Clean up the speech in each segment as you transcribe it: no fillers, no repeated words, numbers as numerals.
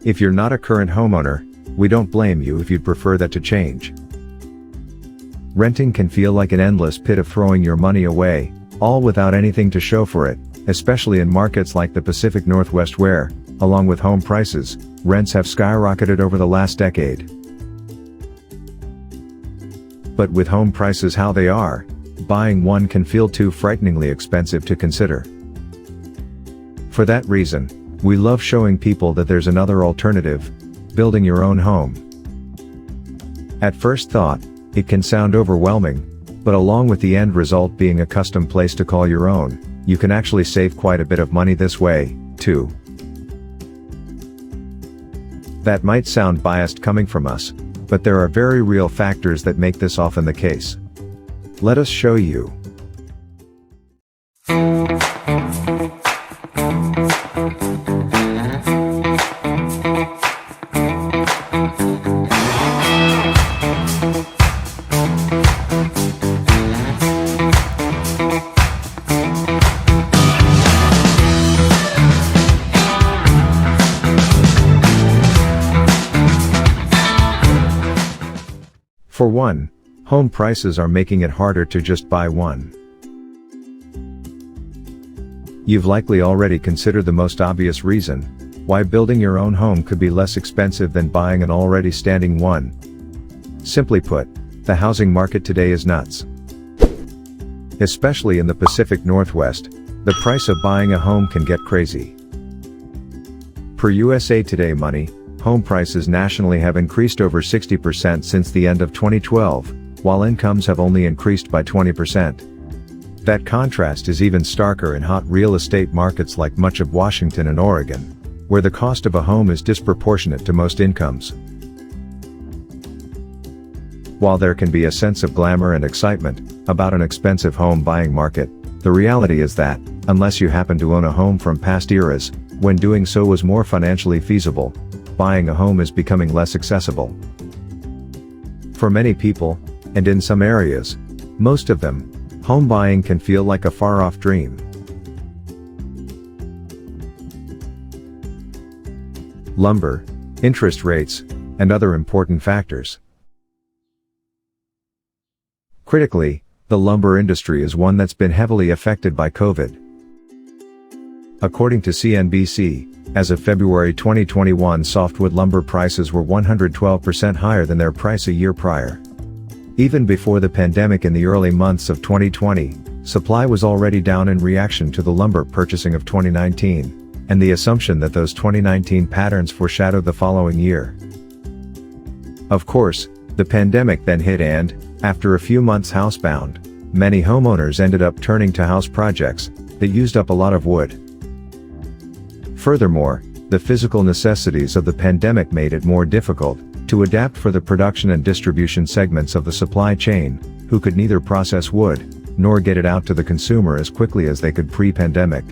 If you're not a current homeowner, we don't blame you if you'd prefer that to change. Renting can feel like an endless pit of throwing your money away, all without anything to show for it, especially in markets like the Pacific Northwest where, along with home prices, rents have skyrocketed over the last decade. But with home prices how they are, buying one can feel too frighteningly expensive to consider. For that reason, we love showing people that there's another alternative: building your own home. At first thought, it can sound overwhelming, but along with the end result being a custom place to call your own, you can actually save quite a bit of money this way, too. That might sound biased coming from us, but there are very real factors that make this often the case. Let us show you. For one, home prices are making it harder to just buy one. You've likely already considered the most obvious reason why building your own home could be less expensive than buying an already standing one. Simply put, the housing market today is nuts. Especially in the Pacific Northwest, the price of buying a home can get crazy. Per USA Today money, home prices nationally have increased over 60% since the end of 2012, while incomes have only increased by 20%. That contrast is even starker in hot real estate markets like much of Washington and Oregon, where the cost of a home is disproportionate to most incomes. While there can be a sense of glamour and excitement about an expensive home buying market, the reality is that, unless you happen to own a home from past eras, when doing so was more financially feasible, buying a home is becoming less accessible. For many people, and in some areas, most of them, home buying can feel like a far-off dream. Lumber, interest rates, and other important factors. Critically, the lumber industry is one that's been heavily affected by COVID. According to CNBC, as of February 2021, softwood lumber prices were 112% higher than their price a year prior. Even before the pandemic in the early months of 2020, supply was already down in reaction to the lumber purchasing of 2019, and the assumption that those 2019 patterns foreshadowed the following year. Of course, the pandemic then hit and, after a few months housebound, many homeowners ended up turning to house projects that used up a lot of wood. Furthermore, the physical necessities of the pandemic made it more difficult to adapt for the production and distribution segments of the supply chain, who could neither process wood nor get it out to the consumer as quickly as they could pre-pandemic.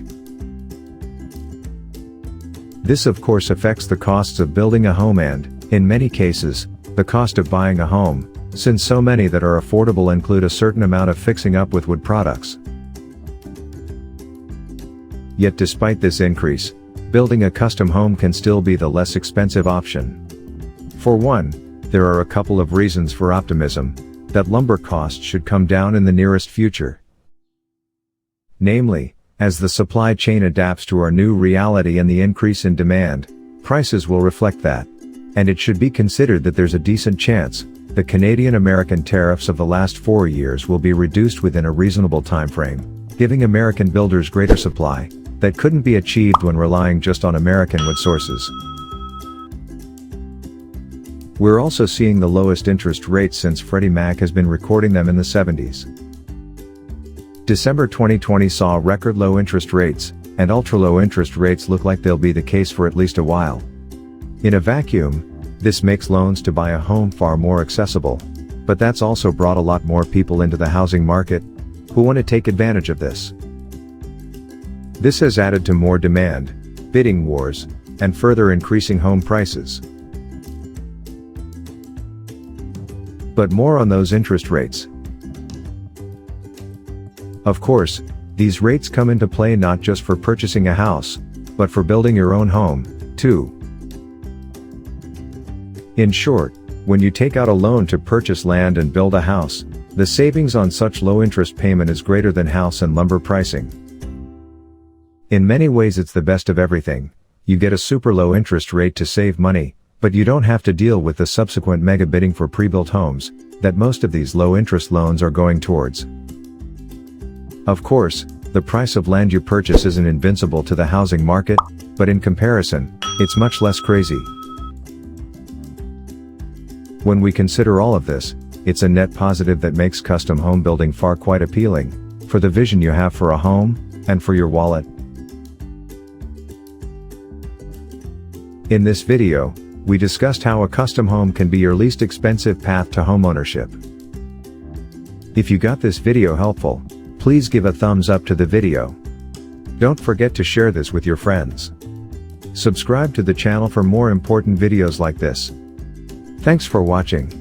This of course affects the costs of building a home and, in many cases, the cost of buying a home, since so many that are affordable include a certain amount of fixing up with wood products. Yet despite this increase, building a custom home can still be the less expensive option. For one, there are a couple of reasons for optimism that lumber costs should come down in the nearest future. Namely, as the supply chain adapts to our new reality and the increase in demand, prices will reflect that. And it should be considered that there's a decent chance the Canadian-American tariffs of the last 4 years will be reduced within a reasonable timeframe, giving American builders greater supply that couldn't be achieved when relying just on American wood sources. We're also seeing the lowest interest rates since Freddie Mac has been recording them in the 70s. December 2020 saw record low interest rates, and ultra-low interest rates look like they'll be the case for at least a while. In a vacuum, this makes loans to buy a home far more accessible, but that's also brought a lot more people into the housing market who want to take advantage of this. This has added to more demand, bidding wars, and further increasing home prices. But more on those interest rates. Of course, these rates come into play not just for purchasing a house, but for building your own home, too. In short, when you take out a loan to purchase land and build a house, the savings on such low interest payment is greater than house and lumber pricing. In many ways it's the best of everything. You get a super low interest rate to save money, but you don't have to deal with the subsequent mega bidding for pre-built homes that most of these low interest loans are going towards. Of course, the price of land you purchase isn't invincible to the housing market, but in comparison, it's much less crazy. When we consider all of this, it's a net positive that makes custom home building far quite appealing, for the vision you have for a home, and for your wallet. In this video, we discussed how a custom home can be your least expensive path to homeownership. If you got this video helpful, please give a thumbs up to the video. Don't forget to share this with your friends. Subscribe to the channel for more important videos like this. Thanks for watching.